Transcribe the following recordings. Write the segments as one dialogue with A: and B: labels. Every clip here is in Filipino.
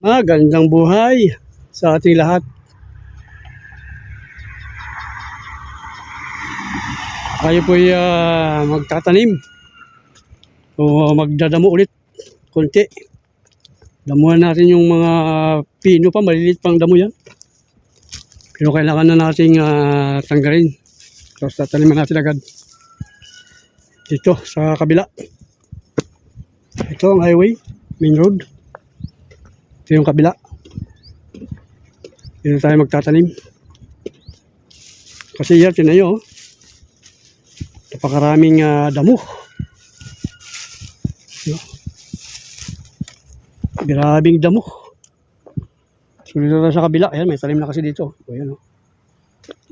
A: Magandang buhay sa ating lahat. Tayo po'y magtatanim o magdadamo ulit konti. Damuhan natin yung mga pino pa, maliliit pang damo yan. Pero kailangan na nating tanggalin. Tapos tataniman natin agad. Dito sa kabila. Ito ang highway, main road. Ito yung kabila. Dito tayo magtatanim. Kasi yan, tinan nyo, napakaraming damo. Grabing damo. So dito tayo sa kabila. Ayan, may tanim na kasi dito. O yan,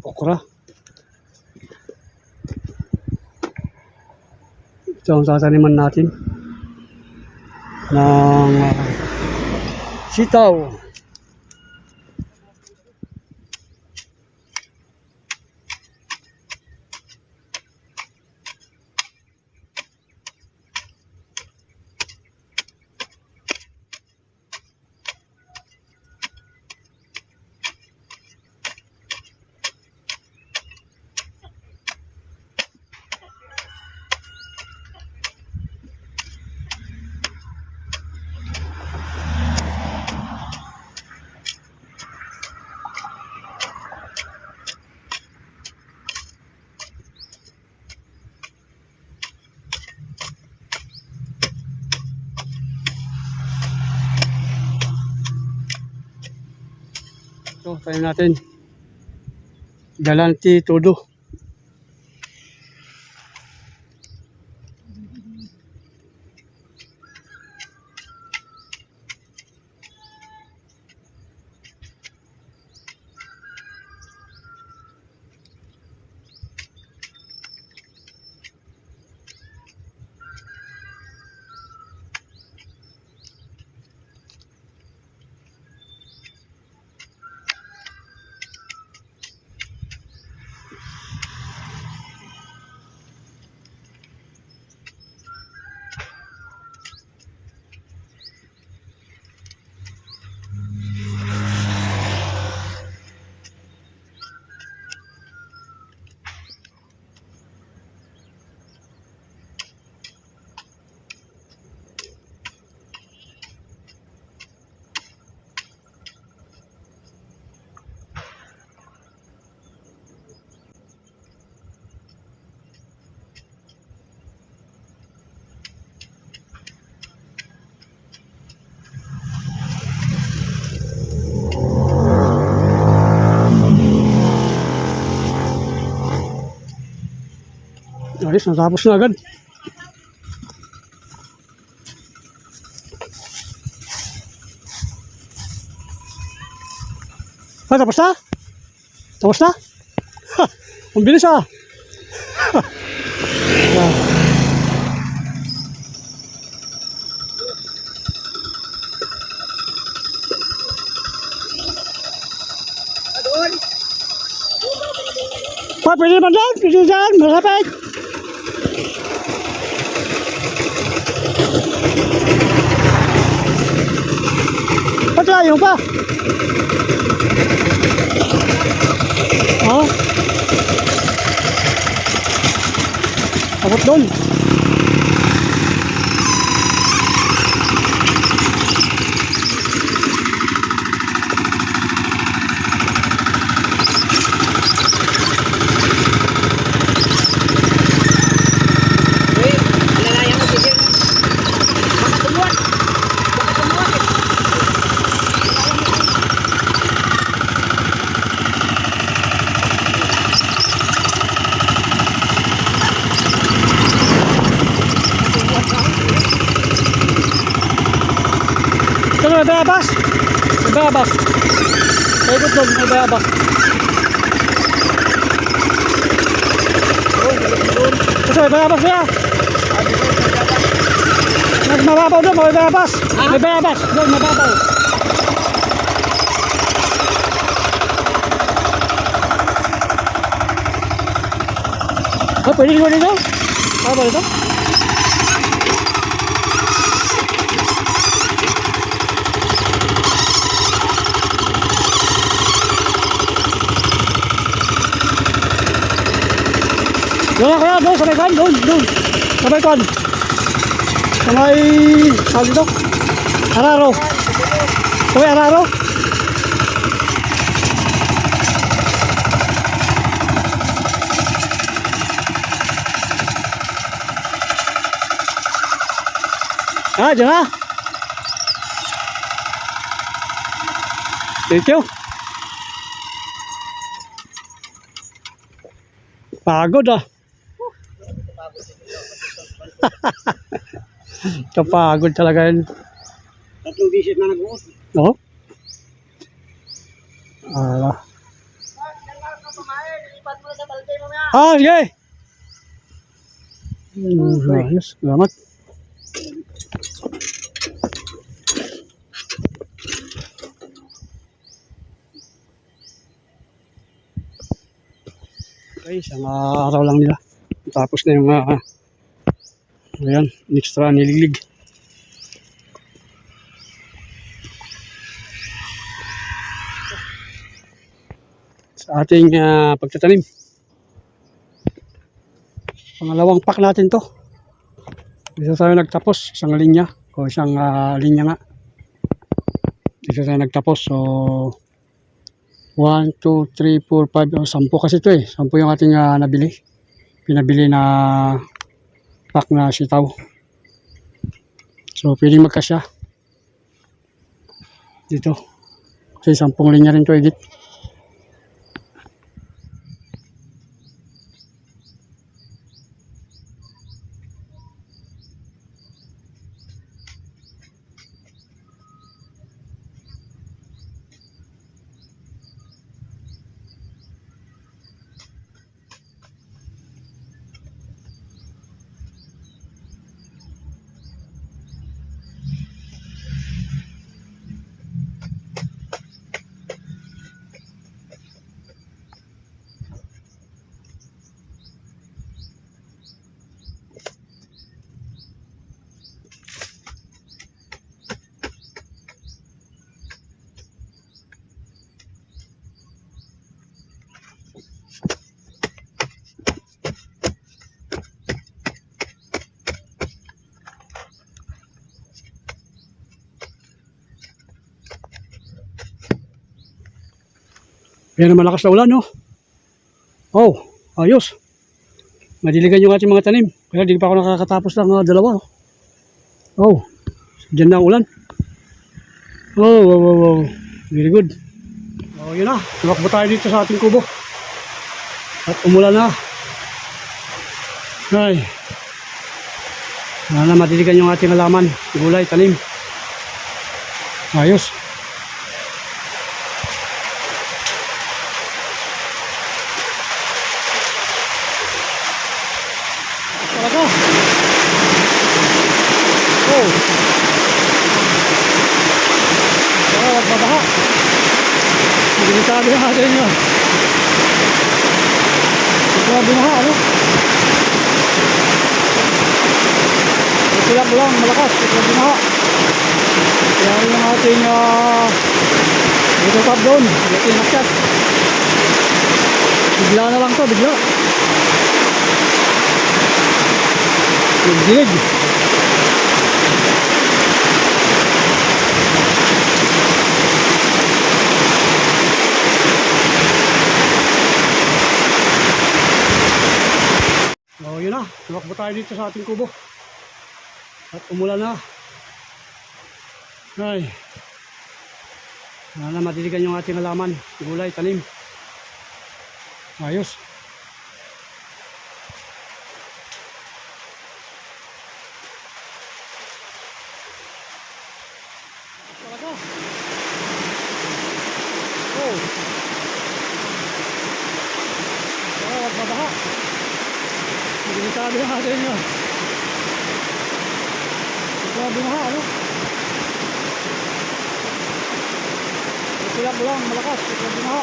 A: okra. Ito ang tataniman natin ng sitaw. Ito, tayo natin. Galanti todo. Ayos, natapos na agad. Tapos na? Tapos na? Ha! Ang bilis ha! Pwede ba dyan? Pwede dyan? Malapit! Patlayo pa! Oh. Abot doon. May bayabas. May bayabas. Ikot doon, may bayabas. Kasi may bayabas niya. Mababaw doon, may bayabas. May bayabas. Doon, mababaw. Pwede nyo dito? Ano dito? Doon na kaya, doon, sa may kan, doon. Sa may kan. Sa may, saan dito? Araro. Sa may Araro. Diyan na. Thank you. Pagod ah. Kapagod talaga yun.
B: Tatlong visit na nag-uot.
A: Oo. Sige. Ayos. Salamat. Okay, isang araw lang nila. Tapos na yung ayan, extra niliglig. Sa ating pagtatanim. Pangalawang pack natin to. Dito tayo nagtapos, isang linya. O isang linya nga. Dito tayo nagtapos. So, 1, 2, 3, 4, 5, 10 kasi ito eh. 10 yung ating nabili. Pinabili na pack na sitaw. So, pwedeng magkasya. Dito. Kasi 10 linya rin to edit. Yan ang malakas na ulan, no? Oh, ayos. Madiligan yung ating mga tanim. Kaya di pa ako nakakatapos ng dalawa. Oh, dyan na ang ulan. Oh. Very good. Oh, yun na. Tumakbo tayo dito sa ating kubo. At umulan na. Ay. Sana madiligan yung ating halaman. Gulay, tanim. Ayos. Talaga. Oh. Wag mabaha. Hindi sabi natin yun. Wag bumaha, ano? Tulak lang, malakas. Wag bumaha. Kaya rin ang ating dito top down. Ating nakyat. Bigla na lang to, bigla. Dilig. So yun na, tumakbo tayo dito sa ating kubo. At umulan na. Ay. Sana madiligan yung ating halaman, gulay, tanim. Ayos. Talaga. Oh. Wag mabaha. Hindi sabi natin yun. Wag bumaha, ano? Tulak lang, malakas. Wag bumaha.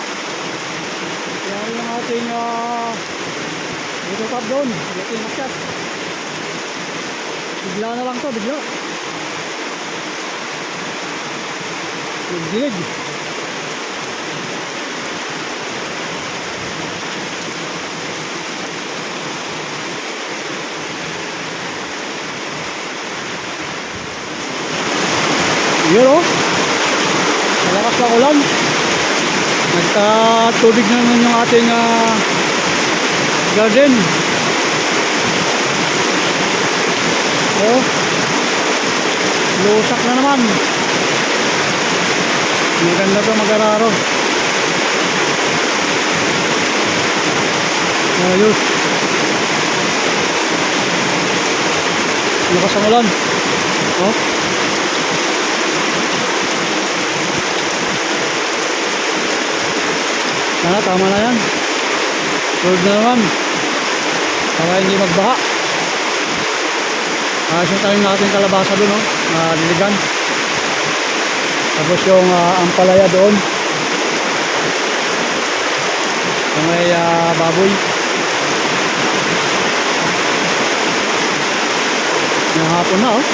A: Kaya rin ang ating dito top down. Ating nakyat. Bigla na lang to, bigla. Dilig. Yun oh. Malakas na ulan. Nagtatubig na naman yung ating garden. Oh. Lusak na naman. Maganda to mag-araro. Ayos. Lakas ang ulan. Oh. Tama na yan. Tulad na naman. Para hindi magbaha. Ayos yung tanim natin kalabasa doon, no? Diligan. Tapos yung ampalaya doon. Yung may baboy. Yung hapon na, oh.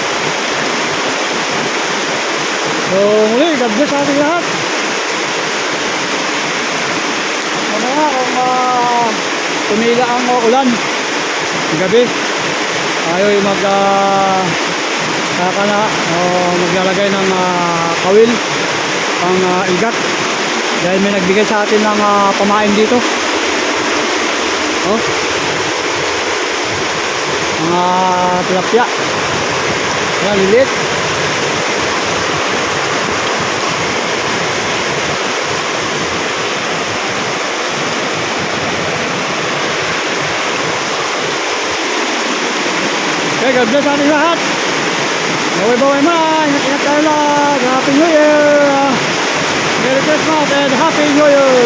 A: So, muli, God bless sa ating lahat. Ano nga, kung tumila ang ulan gabi, tayo ay maglalagay ng kawil pang igat dahil may nagbigay sa atin ng pamain dito. Oh, mga tilapia. Yan, lilit. Okay, God bless ating lahat. Baway-baway man. Ingat-ingat tayo lang. Happy New Year. Merry Christmas and Happy New Year.